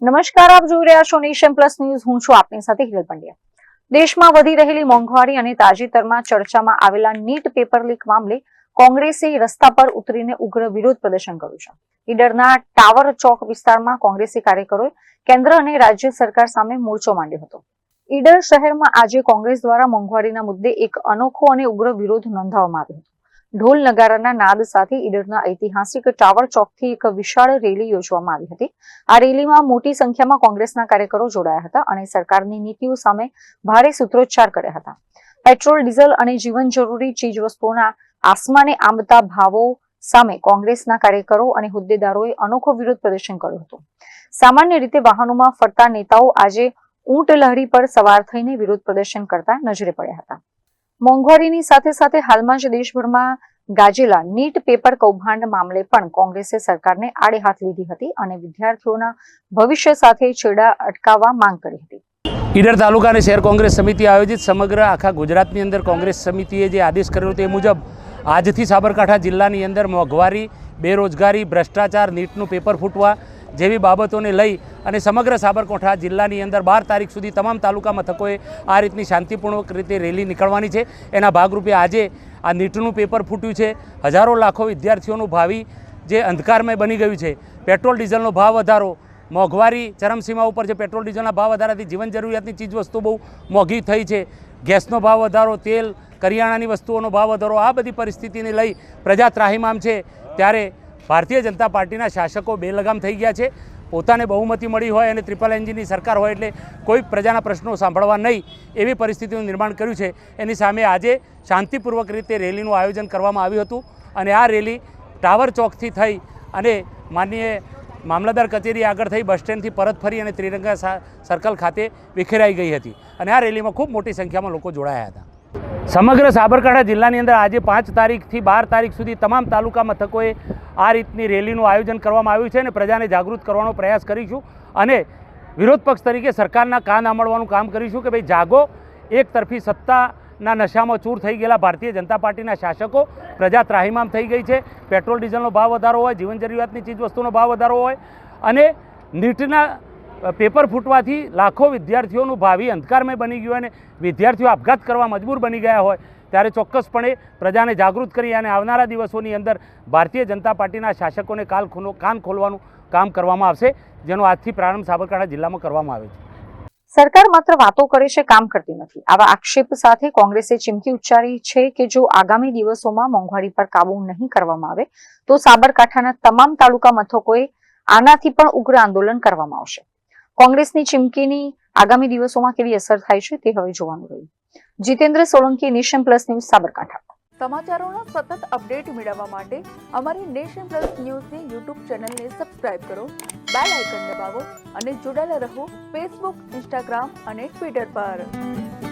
નમસ્કાર, આપ જોઈ રહ્યા છો નેશન પ્લસ ન્યૂઝ. હું છું આપની સાથે હિરલ પંડ્યા. દેશમાં વધી રહેલી મોંઘવારી અને તાજેતરમાં ચર્ચામાં આવેલા નીટ પેપર લીક મામલે કોંગ્રેસે રસ્તા પર ઉતરીને ઉગ્ર વિરોધ પ્રદર્શન કર્યું છે. ઈડરના ટાવર ચોક વિસ્તારમાં કોંગ્રેસી કાર્યકરોએ કેન્દ્ર અને રાજ્ય સરકાર સામે મોરચો માંડ્યો હતો. ઈડર શહેરમાં આજે કોંગ્રેસ દ્વારા મોંઘવારીના મુદ્દે એક અનોખો અને ઉગ્ર વિરોધ નોંધાવવામાં આવ્યો હતો. ઢોલ નગારાના નાદ સાથે ઈડરના ઐતિહાસિક ટાવર ચોકથી એક વિશાળ રેલી યોજવામાં આવી હતી. આ રેલીમાં મોટી સંખ્યામાં કોંગ્રેસના કાર્યકરો જોડાયા હતા અને સરકારની નીતિઓ સામે ભારે સૂત્રોચ્ચાર કર્યા હતા. પેટ્રોલ, ડીઝલ અને જીવન જરૂરી ચીજવસ્તુઓના આસમાને આંબતા ભાવો સામે કોંગ્રેસના કાર્યકરો અને હોદ્દેદારોએ અનોખો વિરોધ પ્રદર્શન કર્યું હતું. સામાન્ય રીતે વાહનોમાં ફરતા નેતાઓ આજે ઊંટ લહેરી પર સવાર થઈને વિરોધ પ્રદર્શન કરતા નજરે પડ્યા હતા. મોંઘવારીની સાથે સાથે હાલમાં જ દેશભરમાં ગાજેલા નીટ પેપર કૌભાંડ મામલે પણ કોંગ્રેસે સરકારને આડે હાથ લીધી હતી અને વિદ્યાર્થીઓના ભવિષ્ય સાથે છેડા અટકાવવા માંગ કરી હતી. ઈડર તાલુકા અને શહેર કોંગ્રેસ સમિતિ આયોજિત સમગ્ર આખા ગુજરાતની અંદર કોંગ્રેસ સમિતિએ જે આદેશ કર્યો તે મુજબ આજથી સાબરકાંઠા જિલ્લાની અંદર મોંઘવારી, બેરોજગારી, ભ્રષ્ટાચાર, નીટનું પેપર ફૂટવા જેવી બાબતોને લઈ અને સમગ્ર સાબરકાંઠા જિલ્લાની અંદર 12 તારીખ સુધી તમામ તાલુકા મથકોએ આ રીતની શાંતિપૂર્વક રીતે રેલી નીકળવાની છે. એના ભાગરૂપે આજે આ નીટનું પેપર ફૂટ્યું છે. હજારો લાખો વિદ્યાર્થીઓનું ભાવિ જે અંધકારમય બની ગયું છે. પેટ્રોલ ડીઝલનો ભાવ વધારો, મોંઘવારી ચરમસીમા ઉપર છે. પેટ્રોલ ડીઝલના ભાવ વધારાથી જીવન જરૂરિયાતની ચીજવસ્તુ બહુ મોંઘી થઈ છે. ગેસનો ભાવ વધારો, તેલ, કરિયાણાની વસ્તુઓનો ભાવ વધારો, આ બધી પરિસ્થિતિને લઈ પ્રજા ત્રાહિમામ છે. ત્યારે ભારતીય જનતા પાર્ટીના શાસકો બેલગામ થઈ ગયા છે. પોતાને બહુમતી મળી હોય અને ટ્રિપલ એન્જિનની સરકાર હોય એટલે કોઈ પ્રજાના પ્રશ્નો સાંભળવા નહીં એવી પરિસ્થિતિનું નિર્માણ કર્યું છે. એની સામે આજે શાંતિપૂર્વક રીતે રેલીનું આયોજન કરવામાં આવ્યું હતું અને આ રેલી ટાવર ચોકથી થઈ અને માનનીય મામલતદાર કચેરી આગળ થઈ બસ સ્ટેન્ડથી પરત ફરી અને ત્રિરંગા સર્કલ ખાતે વિખેરાઈ ગઈ હતી અને આ રેલીમાં ખૂબ મોટી સંખ્યામાં લોકો જોડાયા હતા. સમગ્ર સાબરકાંઠા જિલ્લાની અંદર આજે 5 તારીખથી 12 તારીખ સુધી તમામ તાલુકા મથકોએ આ રીતની રેલીનું આયોજન કરવામાં આવ્યું છે અને પ્રજાને જાગૃત કરવાનો પ્રયાસ કરીશું અને વિરોધ પક્ષ તરીકે સરકારના કાન આંબળવાનું કામ કરીશું કે ભાઈ જાગો. એક તરફી સત્તાના નશામાં ચૂર થઈ ગયેલા ભારતીય જનતા પાર્ટીના શાસકો, પ્રજા ત્રાહિમામ થઈ ગઈ છે. પેટ્રોલ ડીઝલનો ભાવ વધારો હોય, જીવન જરૂરિયાતની ચીજવસ્તુનો ભાવ વધારો હોય અને નીટના પેપર ફૂટવાથી લાખો વિદ્યાર્થીઓનું ભાવિ અંધકારમય બની ગયું અને વિદ્યાર્થીઓ આપઘાત કરવા મજબૂર બની ગયા હોય ત્યારે ચોક્કસપણે પ્રજાને જાગૃત કરી અને આવનારા દિવસોની અંદર ભારતીય જનતા પાર્ટીના શાસકોને કાન ખોલવાનું કામ કરવામાં આવશે, જેનો આજથી પ્રારંભ સાબરકાંઠા જિલ્લામાં કરવામાં આવે છે. સરકાર માત્ર વાતો કરે છે, કામ કરતી નથી. આવા આક્ષેપ સાથે કોંગ્રેસે ચીમકી ઉચ્ચારી છે કે જો આગામી દિવસોમાં મોંઘવારી પર કાબુ નહીં કરવામાં આવે તો સાબરકાંઠાના તમામ તાલુકા મથકોએ આનાથી પણ ઉગ્ર આંદોલન કરવામાં આવશે. કોંગ્રેસની ચીમકીની આગામી દિવસોમાં કેવી અસર થાય છે તે હવે જોવાનું રહ્યું. Jitendra Solanki, Nation Plus News, Sabarkantha. સમાચારોનો સતત અપડેટ મેળવવા માટે અમારી નેશન પ્લસ ન્યૂઝની યુટ્યુબ ચેનલને સબસ્ક્રાઇબ કરો, બેલ આઇકન દબાવો અને જોડાયેલા રહો ફેસબુક, ઇન્સ્ટાગ્રામ અને ટ્વિટર પર.